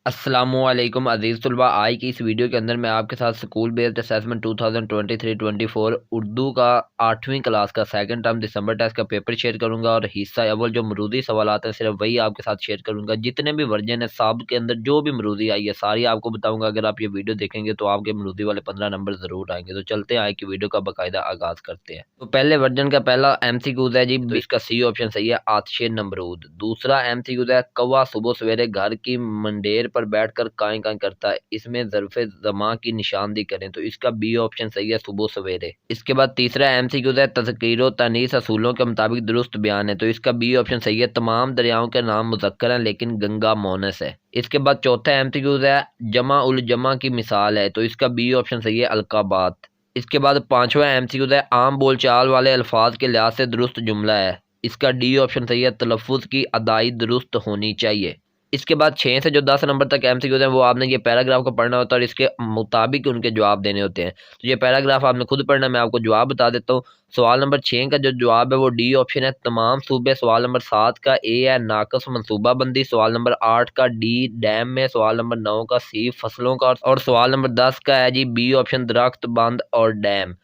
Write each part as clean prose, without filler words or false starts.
अस्सलामुअलैकुम अज़ीज़ तलबा। आज की इस वीडियो के अंदर मैं आपके साथ स्कूल बेस्ड असेसमेंट 2023-24 उर्दू का 8वीं क्लास का सेकंड टर्म दिसंबर टेस्ट का पेपर शेयर करूंगा और हिस्सा अव्वल जो मरूदी सवालात हैं सिर्फ वही आपके साथ शेयर करूंगा। जितने भी वर्जन है सब के अंदर जो भी मरूदी आई है सारी आपको बताऊंगा। अगर आप ये वीडियो देखेंगे तो आपके मरूदी वाले 15 नंबर ज़रूर आएंगे। तो चलते हैं आज की वीडियो का बाकायदा आगाज़ करते हैं। तो पहले वर्जन का पहला MCQ है जी, तो इसका सी ऑप्शन सही है, आतिश नमरूद। दूसरा MCQ है, कौवा सुबह सवेरे घर की मंडेर पर बैठकर काएं काएं करता है, इसमें ज़र्फ़े ज़मा की निशानदी करें। तो इसका बी ऑप्शन सही है, सुबह सवेरे। इसके बाद तीसरा MCQ है, तज़कीर व तानीस असूलों के मुताबिक दुरुस्त बयान है। तो इसका बी ऑप्शन सही है, तमाम दरियाओं के नाम मुज़क्कर हैं लेकिन गंगा मोनस है। इसके बाद चौथा MCQ है, जमा उल जमा की मिसाल है। तो इसका बी ऑप्शन सही है, अलकाबात। इसके बाद पांचवा MCQ है, आम बोलचाल वाले अल्फाज के लिहाज से दुरुस्त जुमला है। इसका डी ऑप्शन सही है, तलफ़्फ़ुज़ की अदाई दुरुस्त होनी चाहिए। इसके बाद 6 से जो 10 नंबर तक MCQ हैं वो आपने ये पैराग्राफ को पढ़ना होता है और इसके मुताबिक उनके जवाब देने होते हैं। तो ये पैराग्राफ आपने खुद पढ़ना है, मैं आपको जवाब बता देता हूँ। सवाल नंबर 6 का जो जवाब है वो डी ऑप्शन है, तमाम सूबे। सवाल नंबर 7 का ए है, नाकस मनसूबा बंदी। सवाल नंबर 8 का डी, डैम में। सवाल नंबर 9 का सी, फसलों का। और सवाल नंबर 10 का है जी बी ऑप्शन, दरख्त, बंद और डैम।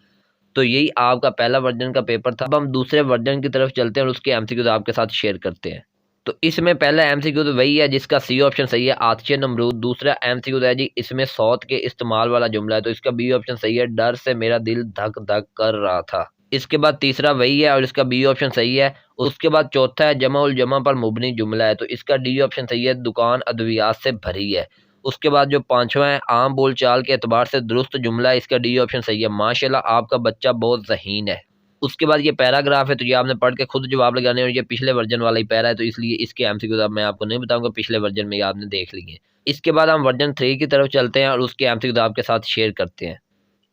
तो यही आपका पहला वर्जन का पेपर था। अब हम दूसरे वर्जन की तरफ चलते हैं और उसके MCQ आपके साथ शेयर करते हैं। तो इसमें पहला MCQ तो वही है जिसका सी ऑप्शन सही है, आतिश नमरूद। दूसरा MCQ है जी, इसमें सौत के इस्तेमाल वाला जुमला है। तो इसका बी ऑप्शन सही है, डर से मेरा दिल धक धक कर रहा था। इसके बाद तीसरा वही है और इसका बी ऑप्शन सही है। उसके बाद चौथा है, जमा उल जमा पर मुबनी जुमला है। तो इसका डी ऑप्शन सही है, दुकान अद्वियात से भरी है। उसके बाद जो पांचवा है, आम बोलचाल के एतबार से दुरुस्त जुमला है। इसका डी ऑप्शन सही है, माशाल्लाह आपका बच्चा बहुत ज़हीन है। उसके बाद ये पैराग्राफ है तो ये आपने पढ़ के खुद जवाब लगाने, और ये पिछले वर्जन वाला ही पैरा है तो इसलिए इसके MCQ अब मैं आपको नहीं बताऊंगा, पिछले वर्जन में ये आपने देख लिए। इसके बाद हम वर्जन 3 की तरफ चलते हैं और उसके MCQ आपके साथ शेयर करते हैं।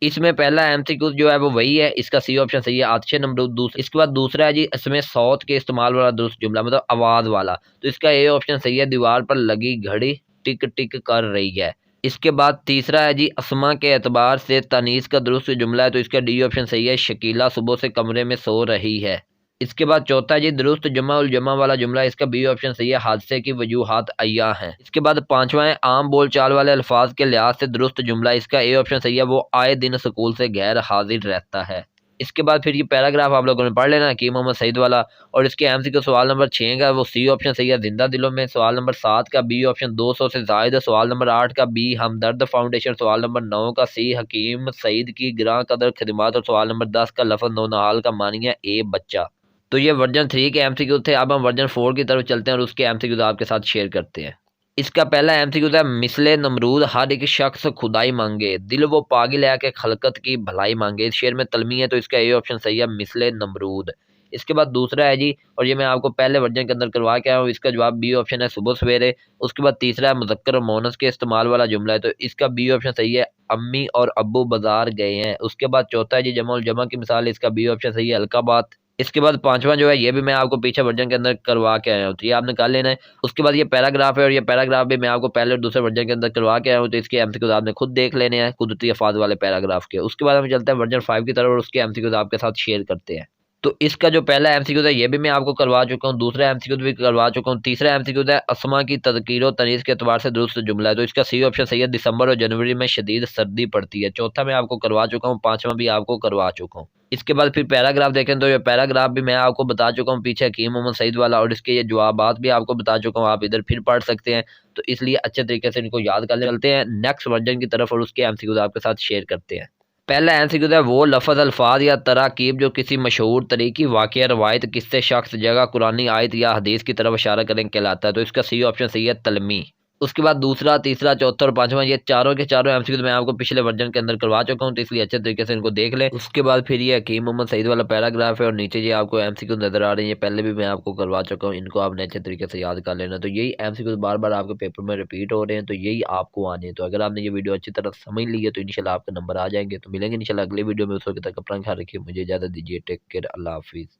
इसमें पहला MCQ जो है वो वही है, इसका सी ऑप्शन सही है, आतिश नमरूद। इसके बाद दूसरा है जी, इसमें सौत के इस्तेमाल वाला दुरुस्त जुमला, मतलब आवाज़ वाला। तो इसका ए ऑप्शन सही है, दीवार पर लगी घड़ी टिक टिक कर रही है। इसके बाद तीसरा है जी, अस्मा के एतबार से तनीस का दुरुस्त जुमला है। तो इसका डी ऑप्शन सही है, शकीला सुबह से कमरे में सो रही है। इसके बाद चौथा जी, दुरुस्त जमा उल जमा वाला जुमला है। इसका बी ऑप्शन सही है, हादसे की वजूहात अय्या हैं। इसके बाद पांचवा है, आम बोल चाल वाले अल्फाज के लिहाज से दुरुस्त जुमला। इसका ए ऑप्शन सही है, वो आए दिन स्कूल से गैर हाजिर रहता है। इसके बाद फिर ये पैराग्राफ आप लोगों ने पढ़ लेना, हकीम मोहम्मद सईद वाला। और इसके MCQ सवाल नंबर 6 का वो सी ऑप्शन सही है, जिंदा दिलों में। सवाल नंबर 7 का बी ऑप्शन, 200 से जायद। सवाल नंबर 8 का बी, हमदर्द फाउंडेशन। सवाल नंबर 9 का सी, हकीम सईद की गिरां कदर खिदमात। और सवाल नंबर 10 का लफ्ज़ नौनहाल का मानी है ए बच्चा। तो ये वर्जन 3 के MCQ थे। अब हम वर्जन 4 की तरफ चलते हैं और उसके MCQ आपके साथ शेयर करते हैं। इसका पहला MCQ था, मिसले नमरूद हर एक शख्स खुदाई मांगे, दिल वो पागिल है कि खलकत की भलाई मांगे। इस शेर में तलमी है तो इसका ए ऑप्शन सही है, मिसले नमरूद। इसके बाद दूसरा है जी, और ये मैं आपको पहले वर्जन के अंदर करवा के आया हूँ, इसका जवाब बी ऑप्शन है, सुबह सवेरे। उसके बाद तीसरा है, मुज़क्कर और मोनस के इस्तेमाल वाला जुमला है। तो इसका बी ऑप्शन सही है, अम्मी और अब्बू बाजार गए हैं। उसके बाद चौथा है जी, जमा उल जमा की मिसाल। इसका बी ऑप्शन सही है, अलका बात। इसके बाद पांचवा जो है ये भी मैं आपको पीछे वर्जन के अंदर करवा के आया हूँ, तो ये आपने कर लेना है। उसके बाद ये पैराग्राफ है और ये पैराग्राफ भी मैं आपको पहले और दूसरे वर्जन के अंदर करवा के आया हूँ, तो इसके MCQ आपने खुद देख लेने हैं, कुदरती अफ़ाज़ वाले पैराग्राफ के। उसके बाद हम चलते हैं वर्जन 5 की तरफ और उसके MCQ आपके साथ शेयर करते हैं। तो इसका जो पहला MCQ था ये भी मैं आपको करवा चुका हूँ, दूसरा MCQ भी करवा चुका हूँ। तीसरा MCQ है, अस्मा की तज़कीर व तनीस के एतबार से दुरुस्त जुमला है। तो इसका सी ऑप्शन सही है, दिसंबर और जनवरी में शदीद सर्दी पड़ती है। चौथा मैं आपको करवा चुका हूँ, पांचवा भी आपको करवा चुका हूँ। इसके बाद फिर पैराग्राफ देखें तो ये पैराग्राफ भी मैं आपको बता चुका हूँ पीछे, हकीम मोहम्मद सईद वाला। और इसके ये जवाबात भी आपको बता चुका हूँ, आप इधर फिर पढ़ सकते हैं। तो इसलिए अच्छे तरीके से इनको याद कर चलते हैं नेक्स्ट वर्जन की तरफ और उसके MCQ आपके साथ शेयर करते हैं। पहला MCQ है, वो लफ्ज़ अल्फाज या तराकीब जो किसी मशहूर तरीकी वाक़या रवायत किस्से शख्स जगह कुरानी आयत या हदीस की तरफ इशारा करें कहलाता है। तो इसका सी ऑप्शन सही है, तलमी। उसके बाद दूसरा, तीसरा, चौथा और पांचवा ये चारों के चारों MCQ मैं आपको पिछले वर्जन के अंदर करवा चुका हूँ, तो इसलिए अच्छे तरीके से इनको देख लें। उसके बाद फिर ये हकीम मोहम्मद सईद वाला पैराग्राफ है और नीचे ये आपको MCQ नजर आ रही है, पहले भी मैं आपको करवा चुका हूँ, इनको आपने अच्छे तरीके से याद कर लेना। तो यही MCQ बार बार आपके पेपर में रिपीट हो रहे हैं, तो यही आपको आने हैं। तो अगर आपने ये वीडियो अच्छी तरह समझ ली है तो इंशाल्लाह आपके नंबर आ जाएंगे। तो मिलेंगे इंशाल्लाह अगले वीडियो में, उस वक्त तक अपना ख्याल रखिए, मुझे इजाज़त दीजिए, टेक केयर, अल्लाह हाफिज़।